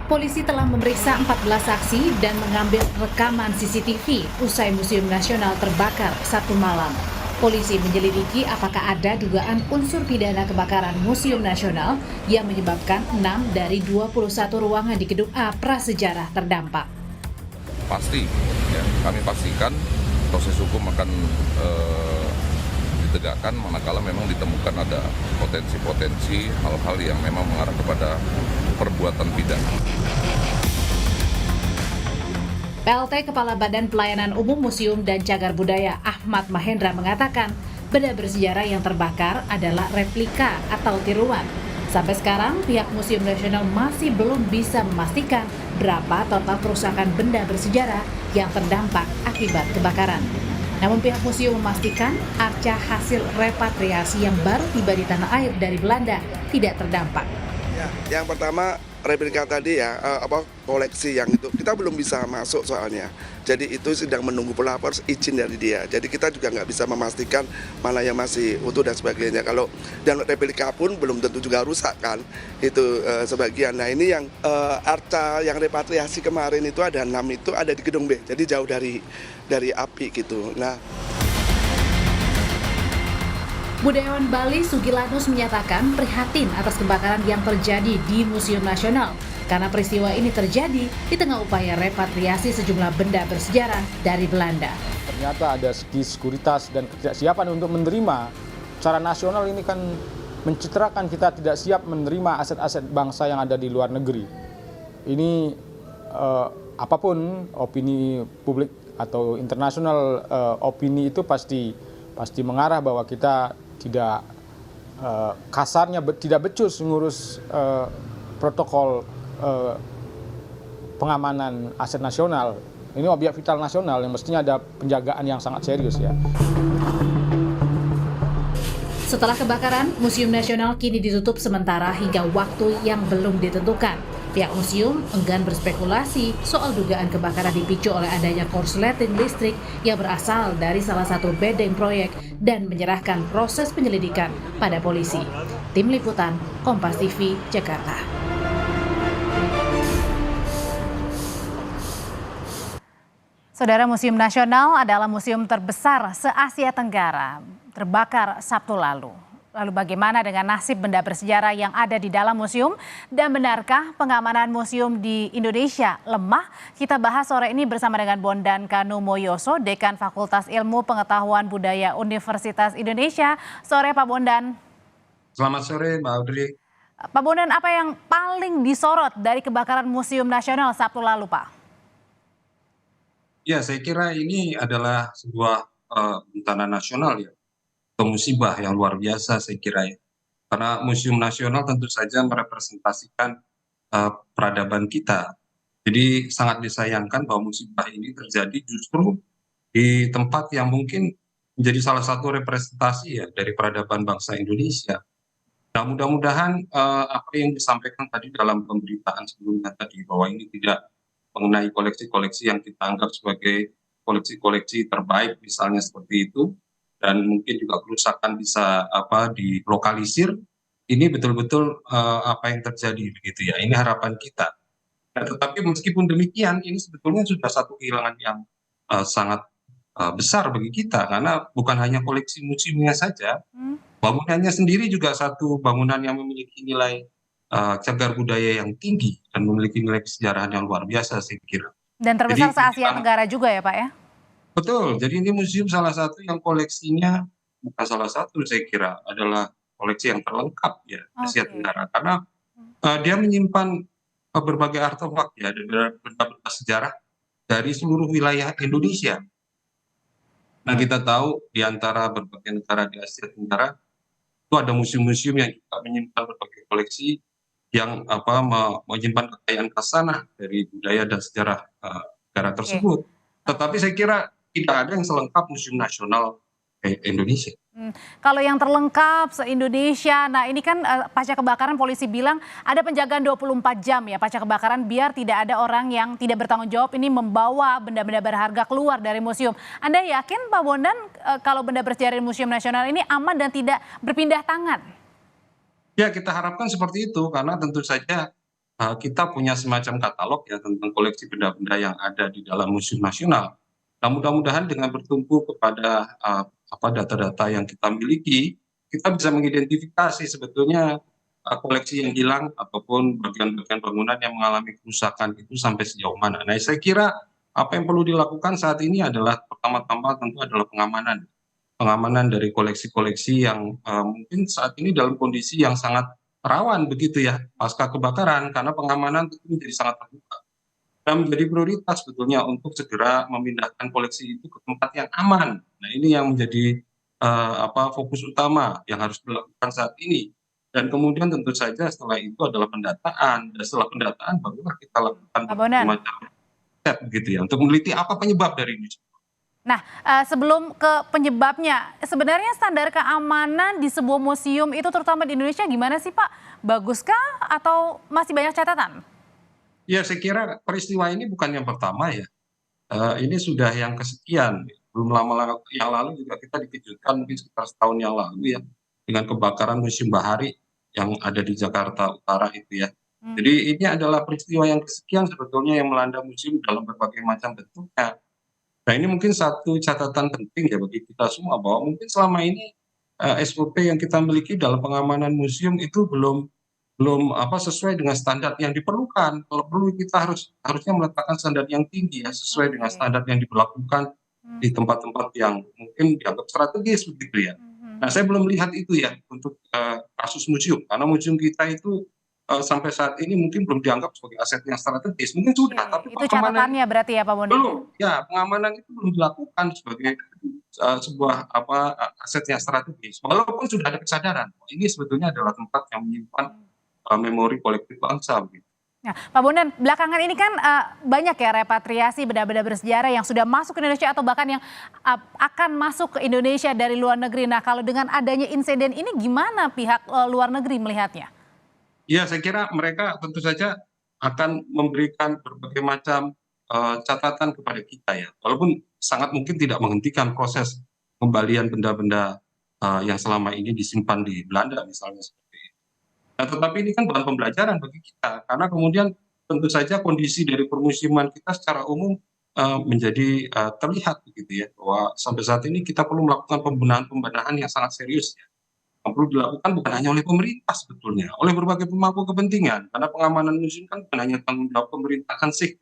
Polisi telah memeriksa 14 saksi dan mengambil rekaman CCTV usai Museum Nasional terbakar Sabtu malam. Polisi menyelidiki apakah ada dugaan unsur pidana kebakaran Museum Nasional yang menyebabkan 6 dari 21 ruangan di Gedung A prasejarah terdampak. Pasti, ya, kami pastikan proses hukum akan ditegakkan manakala memang ditemukan ada potensi-potensi hal-hal yang memang mengarah kepada perbuatan pidana. PLT Kepala Badan Pelayanan Umum Museum dan Cagar Budaya Ahmad Mahendra mengatakan benda bersejarah yang terbakar adalah replika atau tiruan. Sampai sekarang, pihak Museum Nasional masih belum bisa memastikan berapa total kerusakan benda bersejarah yang terdampak akibat kebakaran. Namun pihak museum memastikan arca hasil repatriasi yang baru tiba di tanah air dari Belanda tidak terdampak. Ya, yang pertama replika tadi ya, koleksi yang itu kita belum bisa masuk soalnya. Jadi itu sedang menunggu pelapor izin dari dia. Jadi kita juga nggak bisa memastikan mana yang masih utuh dan sebagainya. Kalau dan replika pun belum tentu juga rusak kan, itu sebagian. Nah ini yang arca yang repatriasi kemarin itu ada 6 itu ada di Gedung B. Jadi jauh dari api gitu. Nah. Budayawan Bali Sugilanus menyatakan prihatin atas kebakaran yang terjadi di Museum Nasional karena peristiwa ini terjadi di tengah upaya repatriasi sejumlah benda bersejarah dari Belanda. Ternyata ada segi sekuritas dan ketidaksiapan untuk menerima. Secara nasional ini kan mencitrakan kita tidak siap menerima aset-aset bangsa yang ada di luar negeri. Ini apapun opini publik atau internasional, opini itu pasti mengarah bahwa kita tidak kasarnya tidak becus ngurus protokol pengamanan aset nasional. Ini objek vital nasional yang mestinya ada penjagaan yang sangat serius ya. Setelah kebakaran, Museum Nasional kini ditutup sementara hingga waktu yang belum ditentukan. Pihak museum enggan berspekulasi soal dugaan kebakaran dipicu oleh adanya korsleting listrik yang berasal dari salah satu bedeng proyek dan menyerahkan proses penyelidikan pada polisi. Tim Liputan, Kompas TV, Jakarta. Saudara, Museum Nasional adalah museum terbesar se-Asia Tenggara, terbakar Sabtu lalu. Lalu bagaimana dengan nasib benda bersejarah yang ada di dalam museum? Dan benarkah pengamanan museum di Indonesia lemah? Kita bahas sore ini bersama dengan Bondan Kanumoyoso, Dekan Fakultas Ilmu Pengetahuan Budaya Universitas Indonesia. Sore Pak Bondan. Selamat sore Mbak Audrey. Pak Bondan, apa yang paling disorot dari kebakaran Museum Nasional Sabtu lalu, Pak? Ya, saya kira ini adalah sebuah bencana nasional ya. Musibah yang luar biasa saya kira ya. Karena Museum Nasional tentu saja merepresentasikan peradaban kita. Jadi sangat disayangkan bahwa musibah ini terjadi justru di tempat yang mungkin menjadi salah satu representasi ya dari peradaban bangsa Indonesia. Nah, mudah-mudahan apa yang disampaikan tadi dalam pemberitaan sebelumnya tadi bahwa ini tidak mengenai koleksi-koleksi yang kita anggap sebagai koleksi-koleksi terbaik misalnya seperti itu, dan mungkin juga kerusakan bisa dilokalisir, ini betul-betul apa yang terjadi begitu ya, ini harapan kita. Nah, tetapi meskipun demikian ini sebetulnya sudah satu kehilangan yang sangat besar bagi kita, karena bukan hanya koleksi museumnya saja, bangunannya sendiri juga satu bangunan yang memiliki nilai cagar budaya yang tinggi dan memiliki nilai kesejarahan yang luar biasa saya kira. Dan terbesar se-Asia Tenggara juga ya Pak ya? Betul, jadi ini museum salah satu yang koleksinya, bukan salah satu saya kira, adalah koleksi yang terlengkap ya Asia Tenggara. Karena dia menyimpan berbagai artefak ya, benda-benda sejarah dari seluruh wilayah Indonesia. Nah, kita tahu di antara berbagai negara di Asia Tenggara, itu ada museum-museum yang juga menyimpan berbagai koleksi yang menyimpan kekayaan khazanah dari budaya dan sejarah negara tersebut. Tetapi saya kira tidak ada yang selengkap Museum Nasional Indonesia. Kalau yang terlengkap se-Indonesia, nah ini kan pasca kebakaran polisi bilang ada penjagaan 24 jam ya pasca kebakaran biar tidak ada orang yang tidak bertanggung jawab ini membawa benda-benda berharga keluar dari museum. Anda yakin Pak Bondan kalau benda bersejarah di Museum Nasional ini aman dan tidak berpindah tangan? Ya, kita harapkan seperti itu karena tentu saja kita punya semacam katalog ya tentang koleksi benda-benda yang ada di dalam Museum Nasional. Nah, mudah-mudahan dengan bertumpu kepada data-data yang kita miliki, kita bisa mengidentifikasi sebetulnya koleksi yang hilang ataupun bagian-bagian bangunan yang mengalami kerusakan itu sampai sejauh mana. Nah, saya kira apa yang perlu dilakukan saat ini adalah pertama-tama tentu adalah pengamanan dari koleksi-koleksi yang mungkin saat ini dalam kondisi yang sangat rawan begitu ya pasca kebakaran, karena pengamanan itu menjadi sangat terbuka dan menjadi prioritas sebetulnya untuk segera memindahkan koleksi itu ke tempat yang aman. Nah, ini yang menjadi fokus utama yang harus dilakukan saat ini. Dan kemudian tentu saja setelah itu adalah pendataan, dan setelah pendataan barulah kita lakukan Pak Bondan. macam step gitu ya untuk meneliti apa penyebab dari ini. Nah, sebelum ke penyebabnya, sebenarnya standar keamanan di sebuah museum itu terutama di Indonesia gimana sih Pak? Baguskah atau masih banyak catatan? Ya, saya kira peristiwa ini bukan yang pertama ya. Ini sudah yang kesekian. Belum lama yang lalu juga kita dikejutkan mungkin sekitar setahun yang lalu ya dengan kebakaran Museum Bahari yang ada di Jakarta Utara itu ya. Jadi ini adalah peristiwa yang kesekian sebetulnya yang melanda museum dalam berbagai macam bentuknya. Nah, ini mungkin satu catatan penting ya bagi kita semua bahwa mungkin selama ini SOP yang kita miliki dalam pengamanan museum itu belum sesuai dengan standar yang diperlukan. Kalau perlu kita harusnya meletakkan standar yang tinggi ya sesuai dengan standar yang diberlakukan di tempat-tempat yang mungkin dianggap strategis begitu ya. Nah, saya belum lihat itu ya untuk kasus museum karena museum kita itu sampai saat ini mungkin belum dianggap sebagai aset yang strategis. Mungkin sudah, tapi Itu catatannya berarti ya Pak Bondan? belum. Ya, pengamanan itu belum dilakukan sebagai sebuah aset yang strategis. Walaupun sudah ada kesadaran, ini sebetulnya adalah tempat yang menyimpan memori kolektif bangsa. Begitu. Nah, Pak Bondan, belakangan ini kan banyak ya repatriasi benda-benda bersejarah yang sudah masuk ke Indonesia atau bahkan yang akan masuk ke Indonesia dari luar negeri. Nah, kalau dengan adanya insiden ini gimana pihak luar negeri melihatnya? Ya, saya kira mereka tentu saja akan memberikan berbagai macam catatan kepada kita ya. Walaupun sangat mungkin tidak menghentikan proses pembalian benda-benda yang selama ini disimpan di Belanda misalnya seperti itu. Nah, tetapi ini kan bahan pembelajaran bagi kita karena kemudian tentu saja kondisi dari permusiman kita secara umum menjadi terlihat begitu ya bahwa sampai saat ini kita perlu melakukan pembenahan yang sangat serius ya. Yang perlu dilakukan bukan hanya oleh pemerintah sebetulnya, oleh berbagai pemangku kepentingan karena pengamanan museum kan bukan hanya tanggung jawab pemerintah kan sih.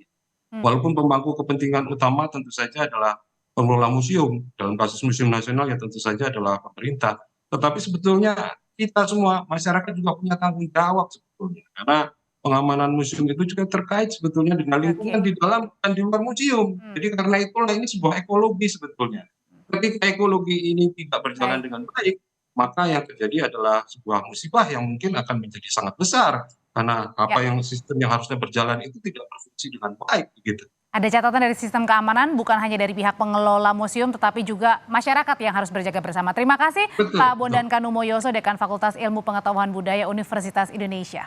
Walaupun pemangku kepentingan utama tentu saja adalah pengelola museum, dalam kasus Museum Nasional ya tentu saja adalah pemerintah. Tetapi sebetulnya kita semua masyarakat juga punya tanggung jawab sebetulnya karena pengamanan museum itu juga terkait sebetulnya dengan lingkungan di dalam dan di luar museum. Jadi karena itulah ini sebuah ekologi sebetulnya. Ketika ekologi ini tidak berjalan dengan baik, maka yang terjadi adalah sebuah musibah yang mungkin akan menjadi sangat besar karena yang sistem yang harusnya berjalan itu tidak berfungsi dengan baik begitu. Ada catatan dari sistem keamanan bukan hanya dari pihak pengelola museum tetapi juga masyarakat yang harus berjaga bersama. Terima kasih Pak Bondan Kanumoyoso, Dekan Fakultas Ilmu Pengetahuan Budaya Universitas Indonesia.